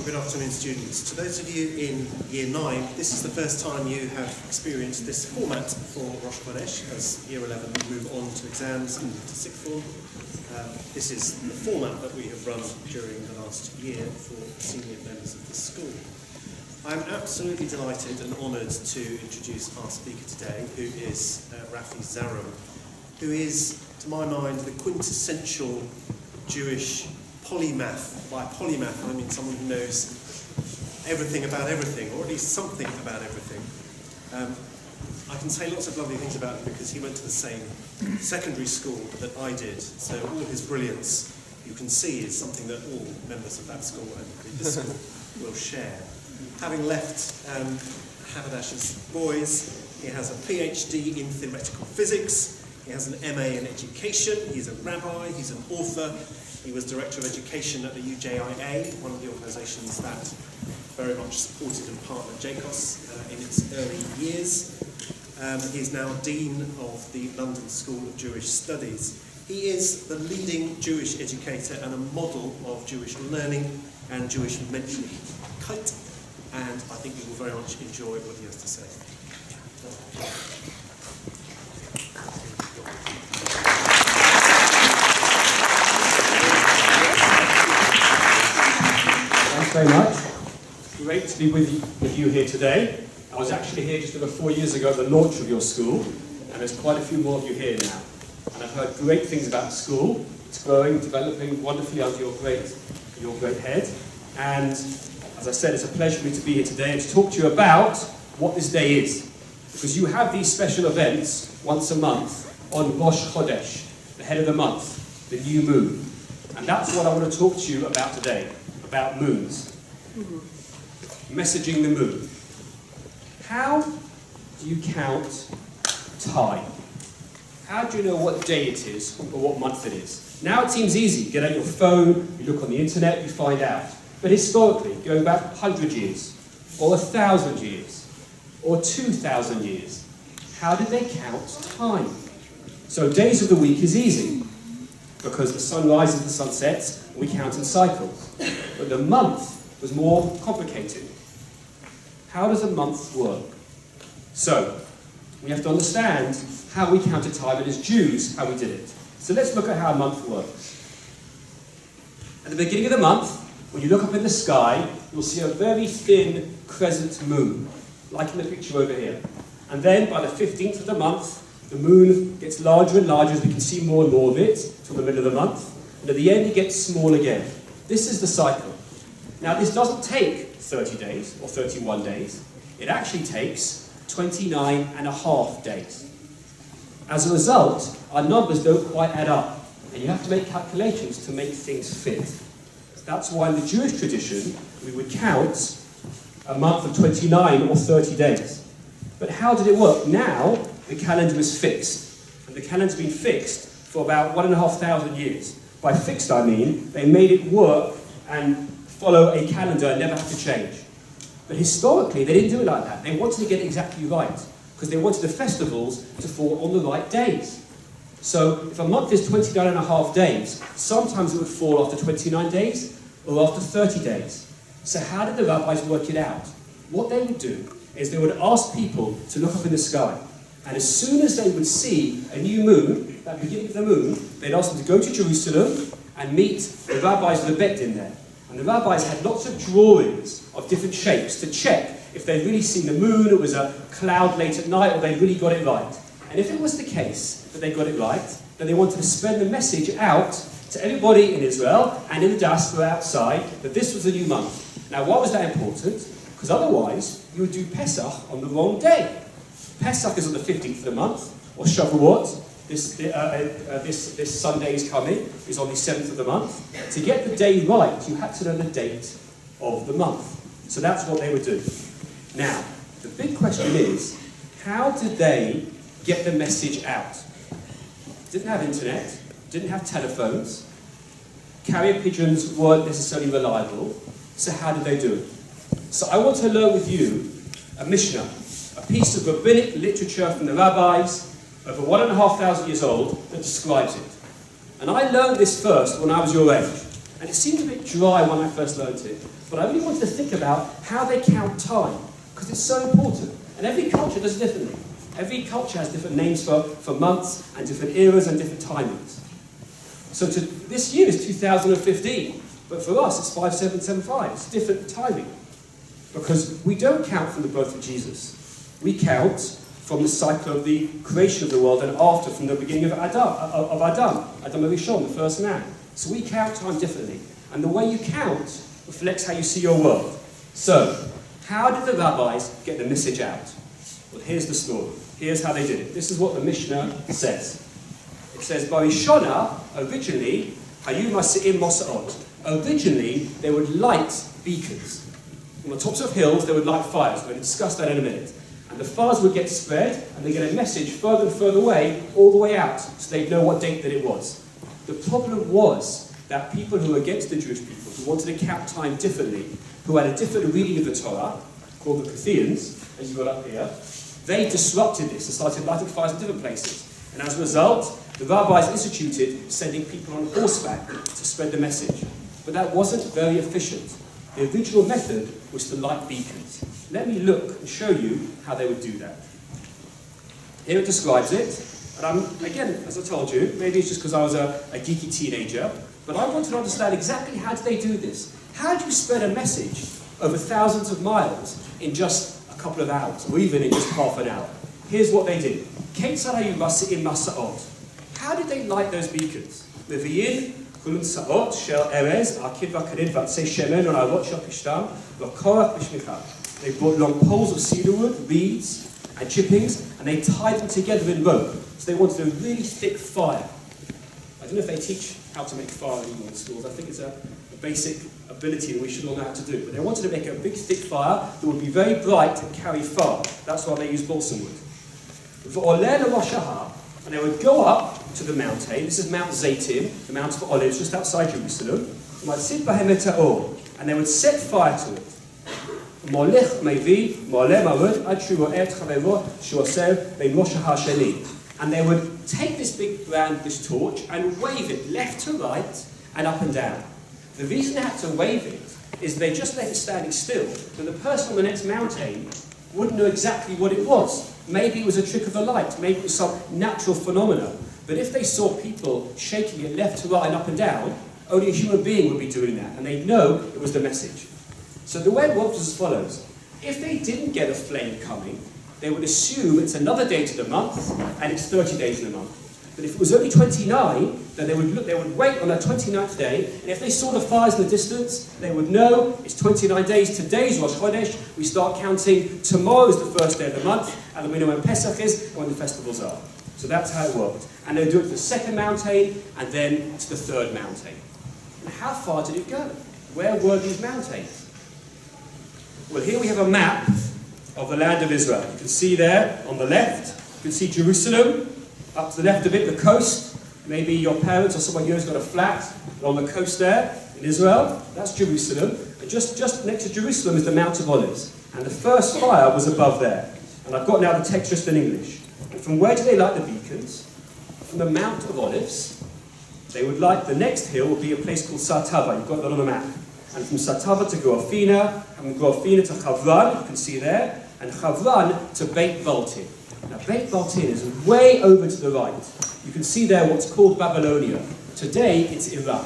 good afternoon, students. To those of you in Year 9, this is the first time you have experienced this format for Rosh Chodesh as Year 11 move on to exams and to sixth form. This is the format that we have run during the last year for senior members of the school. I'm absolutely delighted and honoured to introduce our speaker today, who is Raphael Zarum, who is, to my mind, the quintessential Jewish polymath. By polymath, I mean someone who knows everything about everything, or at least something about everything. I can say lots of lovely things about him because he went to the same secondary school that I did, so all his brilliance, you can see, is something that all members of that school and this school will share. Having left Haberdashers Boys, he has a PhD in theoretical physics, he has an MA in education, he's a rabbi, he's an author. He was Director of Education at the UJIA, one of the organisations that very much supported and partnered JCoSS in its early years. He is now Dean of the London School of Jewish Studies. He is the leading Jewish educator and a model of Jewish learning and Jewish menschlichkeit, and I think you will very much enjoy what he has to say. Very much. Great to be with you here today. I was actually here just over 4 years ago at the launch of your school, and there's quite a few more of you here now. And I've heard great things about the school. It's growing, developing wonderfully under your great head. And as I said, it's a pleasure for me to be here today and to talk to you about what this day is. Because you have these special events once a month on Rosh Chodesh, the head of the month, the new moon. And that's what I want to talk to you about today. About moons. Messaging the moon. How do you count time? How do you know what day it is or what month it is? Now it seems easy. You get out your phone, you look on the internet, you find out. But historically, going back 100 years, or 1,000 years, or 2,000 years, how did they count time? So days of the week is easy, because the sun rises, the sun sets, and we count in cycles. But the month was more complicated. How does a month work? So, we have to understand how we counted time, and as Jews, how we did it. So let's look at how a month works. At the beginning of the month, when you look up in the sky, you'll see a very thin crescent moon, like in the picture over here. And then, by the 15th of the month, the moon gets larger and larger as we can see more and more of it till the middle of the month. And at the end, it gets small again. This is the cycle. Now, this doesn't take 30 days or 31 days. It actually takes 29 and a half days. As a result, our numbers don't quite add up, and you have to make calculations to make things fit. That's why in the Jewish tradition, we would count a month of 29 or 30 days. But how did it work? Now, the calendar is fixed, and the calendar's been fixed for about 1,500 years. By fixed, I mean they made it work and follow a calendar and never have to change. But historically, they didn't do it like that. They wanted to get it exactly right, because they wanted the festivals to fall on the right days. So if a month is 29 and a half days, sometimes it would fall after 29 days or after 30 days. So how did the rabbis work it out? What they would do is they would ask people to look up in the sky. And as soon as they would see a new moon, that beginning of the moon, they'd ask them to go to Jerusalem and meet the rabbis of the Bet Din there. And the rabbis had lots of drawings of different shapes to check if they'd really seen the moon, it was a cloud late at night, or they really got it right. And if it was the case that they got it right, then they wanted to spread the message out to everybody in Israel and in the diaspora outside that this was the new month. Now, why was that important? Because otherwise, you would do Pesach on the wrong day. Pesach is on the 15th of the month, or Shavuot, this Sunday is coming, is on the 7th of the month. To get the day right, you had to know the date of the month. So that's what they would do. Now, the big question is, how did they get the message out? Didn't have internet, didn't have telephones, carrier pigeons weren't necessarily reliable, so how did they do it? So I want to learn with you a Mishnah, a piece of rabbinic literature from the rabbis, over 1,500 years old, that describes it. And I learned this first when I was your age. And it seemed a bit dry when I first learned it, but I really wanted to think about how they count time, because it's so important. And every culture does it differently. Every culture has different names for months, and different eras, and different timings. So this year is 2015, but for us it's 5775. It's different timing. Because we don't count from the birth of Jesus. We count from the cycle of the creation of the world, and after, from the beginning of Adam Rishon, the first man. So we count time differently. And the way you count reflects how you see your world. So, how did the rabbis get the message out? Well, here's the story. Here's how they did it. This is what the Mishnah says. It says, Barishona, originally, Hayu Masi'im Mosa'ot. Originally, they would light beacons. On the tops of hills, they would light fires. We're going to discuss that in a minute. And the fires would get spread, and they get a message further and further away, all the way out, so they'd know what date that it was. The problem was that people who were against the Jewish people, who wanted to count time differently, who had a different reading of the Torah, called the Kuthians, as you got up here, they disrupted this and started lighting fires in different places. And as a result, the rabbis instituted sending people on horseback to spread the message. But that wasn't very efficient. The original method was to light beacons. Let me look and show you how they would do that. Here it describes it. And again, as I told you, maybe it's just because I was a geeky teenager, but I wanted to understand exactly how do they do this. How do you spread a message over thousands of miles in just a couple of hours, or even in just half an hour? Here's what they did. How did they light those beacons? They brought long poles of cedar wood, reeds, and chippings, and they tied them together in rope. So they wanted a really thick fire. I don't know if they teach how to make fire anymore in schools. I think it's a basic ability that we should all know how to do. But they wanted to make a big thick fire that would be very bright and carry far. That's why they used balsam wood. And they would go up to the mountain. This is Mount Zaytim, the Mount of Olives, just outside Jerusalem. And they would set fire to it. And they would take this big brand, this torch, and wave it left to right and up and down. The reason they had to wave it is they just left it standing still. And the person on the next mountain wouldn't know exactly what it was. Maybe it was a trick of the light, maybe it was some natural phenomena. But if they saw people shaking it left to right and up and down, only a human being would be doing that, and they'd know it was the message. So the way it worked was as follows. If they didn't get a flame coming, they would assume it's another date of the month, and it's 30 days in the month. But if it was only 29, then they would wait on that 29th day, and if they saw the fires in the distance, they would know it's 29 days. Today's Rosh Chodesh. We start counting. Tomorrow is the first day of the month, and then we know when Pesach is and when the festivals are. So that's how it worked. And they'd do it to the second mountain, and then to the third mountain. And how far did it go? Where were these mountains? Well, here we have a map of the land of Israel. You can see there on the left, you can see Jerusalem. Up to the left of it, the coast. Maybe your parents or someone here has got a flat on the coast there in Israel. That's Jerusalem. And just next to Jerusalem is the Mount of Olives. And the first fire was above there. And I've got now the text just in English. And from where do they light the beacons? From the Mount of Olives. They would light, the next hill would be a place called Satava. You've got that on the map. And from Satava to Gorafina, and from Gorafina to Chavran, you can see there. And Chavran to Beit Baltin. Now, Beit Baltin is way over to the right. You can see there what's called Babylonia. Today, it's Iraq.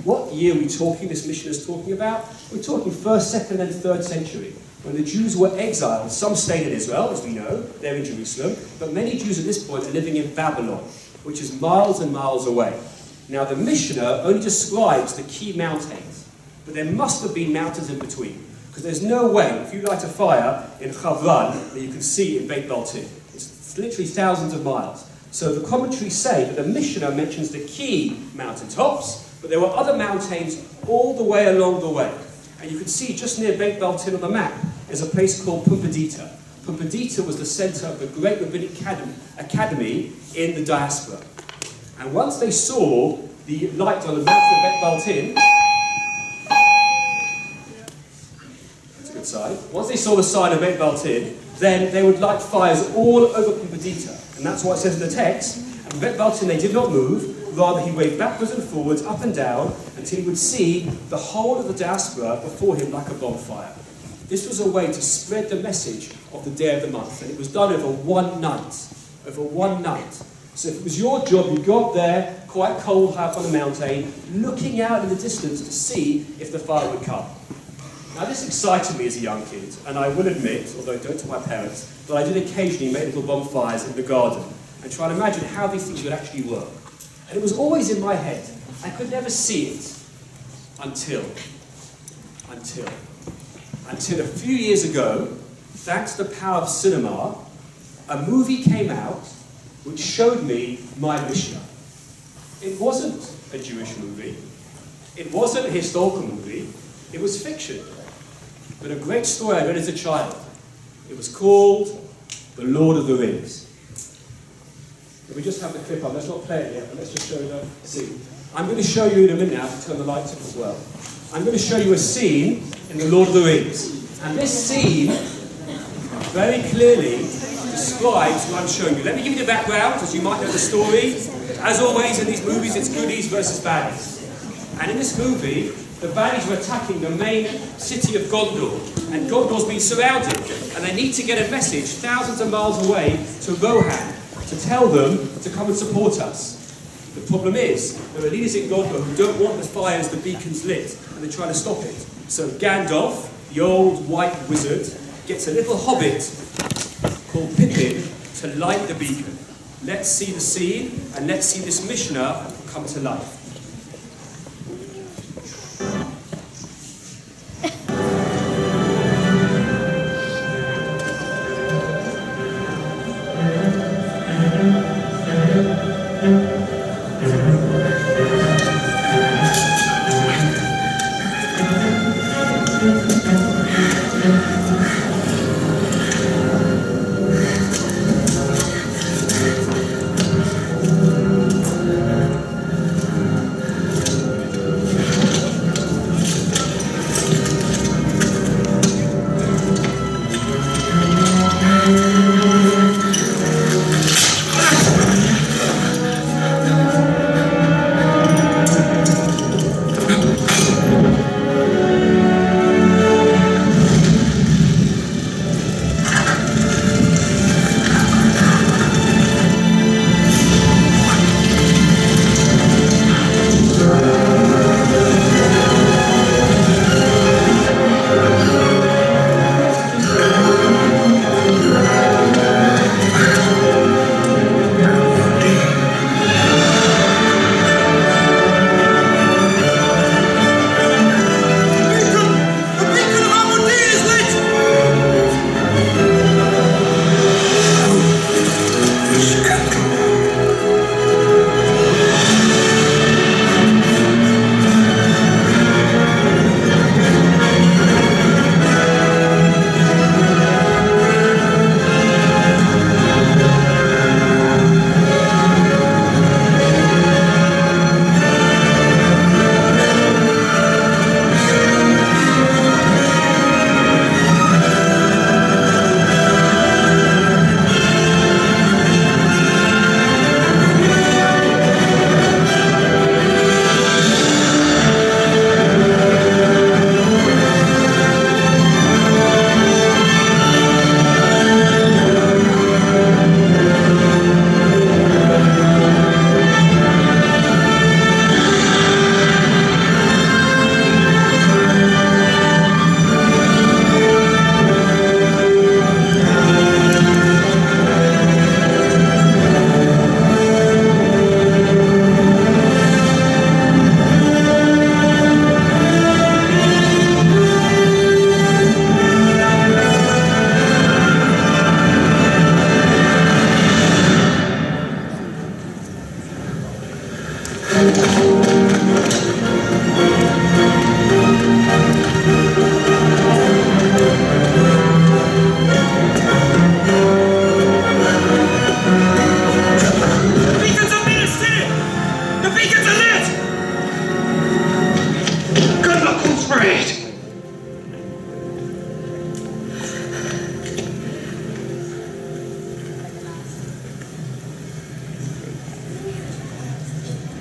What year are we talking, this mission is talking about? We're talking 1st, 2nd, and 3rd century, when the Jews were exiled. Some stayed in Israel, as we know, they're in Jerusalem, but many Jews at this point are living in Babylon, which is miles and miles away. Now, the Mishnah only describes the key mountains, but there must have been mountains in between. Because there's no way, if you light a fire in Chavran, that you can see in Beit Baltin. It's literally thousands of miles. So the commentaries say that the Mishnah mentions the key mountaintops, but there were other mountains all the way along the way. And you can see just near Beit Baltin on the map is a place called Pumbedita. Pumbedita was the center of the great rabbinic academy in the diaspora. And once they saw the light on the mountain of Beit Baltin, side. Once they saw the sign of Beit Baltin, then they would light fires all over Pumbedita. And that's what it says in the text. And Beit Baltin, they did not move Rather, he waved backwards and forwards, up and down, until he would see the whole of the diaspora before him like a bonfire. This was a way to spread the message of the day of the month, and it was done over one night. Over one night. So if it was your job, you go up there, quite cold, high up on the mountain, looking out in the distance to see if the fire would come. Now this excited me as a young kid, and I will admit, although I don't to my parents, that I did occasionally make little bonfires in the garden and try to imagine how these things would actually work. And it was always in my head. I could never see it until a few years ago, thanks to the power of cinema, a movie came out which showed me my Mishnah. It wasn't a Jewish movie. It wasn't a historical movie. It was fiction. But a great story I read as a child. It was called The Lord of the Rings. If we just have the clip up, let's not play it yet, but let's just show the scene. I'm going to show you in a minute now, to turn the lights up as well. I'm going to show you a scene in The Lord of the Rings. And this scene very clearly describes what I'm showing you. Let me give you the background, as you might know the story. As always in these movies, it's goodies versus baddies. And in this movie, the baddies are attacking the main city of Gondor. And Gondor's been surrounded. And they need to get a message thousands of miles away to Rohan to tell them to come and support us. The problem is, there are leaders in Gondor who don't want the fires, the beacons lit, and they're trying to stop it. So Gandalf, the old white wizard, gets a little hobbit called Pippin to light the beacon. Let's see the scene, and let's see this Mishnah come to life.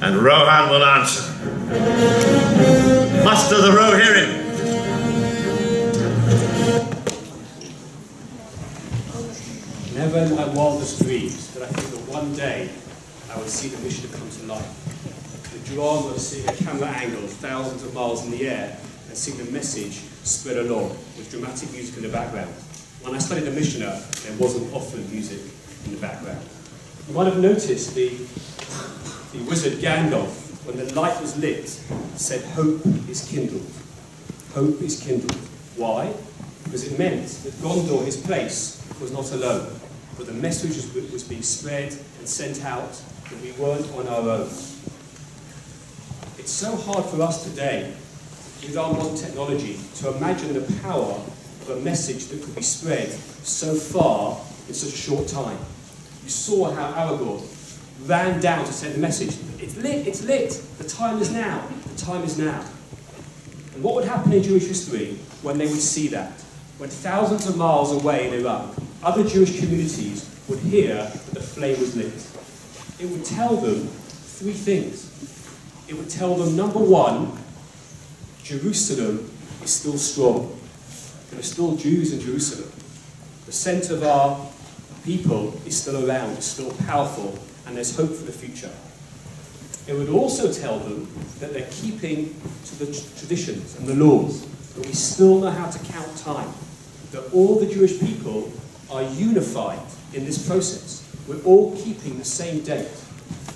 and Rohan will answer. Muster the Rohirrim. Never in my wildest dreams did I think that one day I would see the Mishnah come to life. The drama of seeing a camera angle thousands of miles in the air and seeing the message spread along with dramatic music in the background. When I studied the Mishnah, there wasn't often music in the background. You might have noticed the wizard Gandalf, when the light was lit, said, "Hope is kindled." Hope is kindled. Why? Because it meant that Gondor, his place, was not alone, but the message was being spread and sent out, that we weren't on our own. It's so hard for us today, with our modern technology, to imagine the power of a message that could be spread so far in such a short time. You saw how Aragorn ran down to send the message. It's lit, it's lit, the time is now, the time is now. And what would happen in Jewish history when they would see that? When thousands of miles away in Iraq, other Jewish communities would hear that the flame was lit. It would tell them three things. It would tell them, number one, Jerusalem is still strong. There are still Jews in Jerusalem. The centre of our people is still around, is still powerful, and there's hope for the future. It would also tell them that they're keeping to the traditions and the laws, that we still know how to count time, that all the Jewish people are unified in this process. We're all keeping the same date.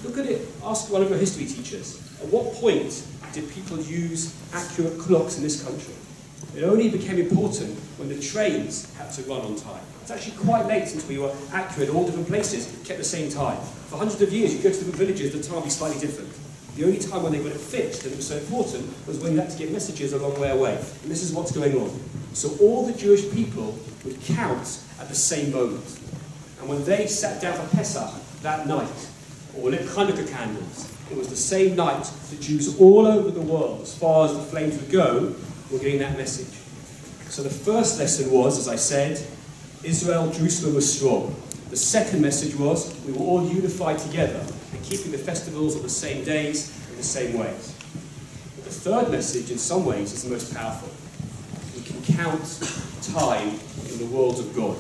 Look at it, ask one of your history teachers, at what point did people use accurate clocks in this country? It only became important when the trains had to run on time. It's actually quite late since we were accurate, all different places kept the same time. For hundreds of years, you go to different villages, the time would be slightly different. The only time when they got it fixed, and it was so important, was when you had to get messages a long way away. And this is what's going on. So all the Jewish people would count at the same moment. And when they sat down for Pesach that night, or lit Hanukkah candles, it was the same night that Jews all over the world, as far as the flames would go, were getting that message. So the first lesson was, as I said, Israel, Jerusalem was strong. The second message was, we were all unified together and keeping the festivals on the same days in the same ways. But the third message, in some ways, is the most powerful. We can count time in the world of God.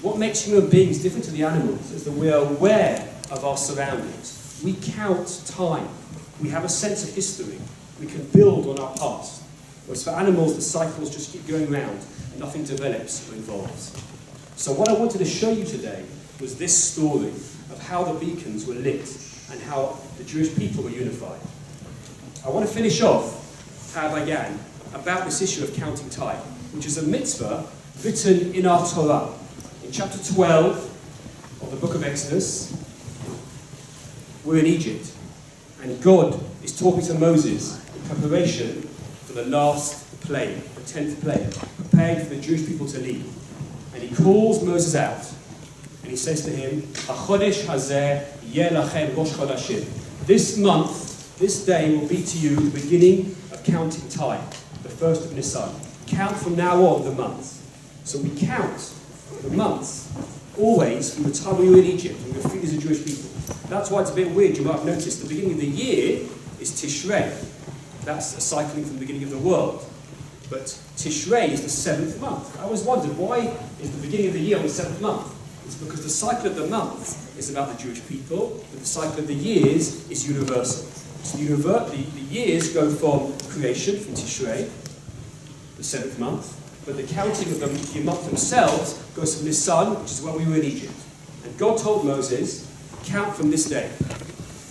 What makes human beings different to the animals is that we are aware of our surroundings. We count time. We have a sense of history. We can build on our past. Whereas for animals, the cycles just keep going round and nothing develops or evolves. So what I wanted to show you today was this story of how the beacons were lit and how the Jewish people were unified. I want to finish off how I began about this issue of counting time, which is a mitzvah written in our Torah. In chapter 12 of the book of Exodus, we're in Egypt, and God is talking to Moses in preparation for the last plague, the 10th plague, preparing for the Jewish people to leave. And he calls Moses out, and he says to him, "HaChodesh hazeh yeh lachem Rosh Chodeshim." This month, this day will be to you the beginning of counting time, the first of Nisan. Count from now on the months. So we count the months always from the time we were in Egypt, and we were free as a Jewish people. That's why it's a bit weird. You might have noticed the beginning of the year is Tishrei. That's a cycling from the beginning of the world. But Tishrei is the 7th month. I always wondered, why is the beginning of the year on the 7th month? It's because the cycle of the months is about the Jewish people, but the cycle of the years is universal. So the years go from creation, from Tishrei, the 7th month, but the counting of the months themselves goes from Nisan, which is when we were in Egypt. And God told Moses, count from this day.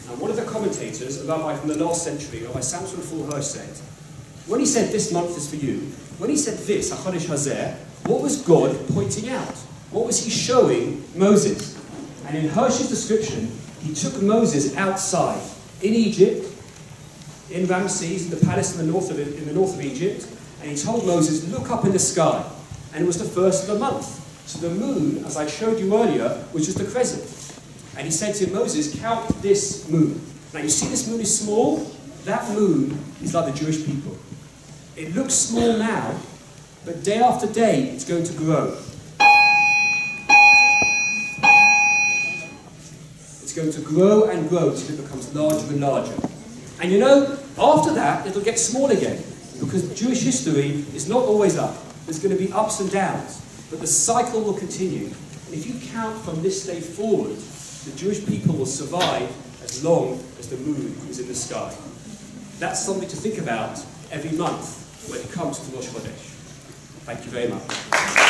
And one of the commentators, a rabbi from the last century, Rabbi Samson Fulhurst, said, when he said this month is for you, when he said this, HaChodesh hazeh, what was God pointing out? What was he showing Moses? And in Hirsch's description, he took Moses outside, in Egypt, in Ramses, the palace in the north of Egypt, and he told Moses, look up in the sky. And it was the first of the month. So the moon, as I showed you earlier, was just a crescent. And he said to Moses, count this moon. Now you see this moon is small? That moon is like the Jewish people. It looks small now, but day after day it's going to grow. It's going to grow and grow until it becomes larger and larger. And you know, after that, it'll get small again, because Jewish history is not always up. There's going to be ups and downs, but the cycle will continue. And if you count from this day forward, the Jewish people will survive as long as the moon is in the sky. That's something to think about every month when it comes to Rosh Chodesh. Thank you very much.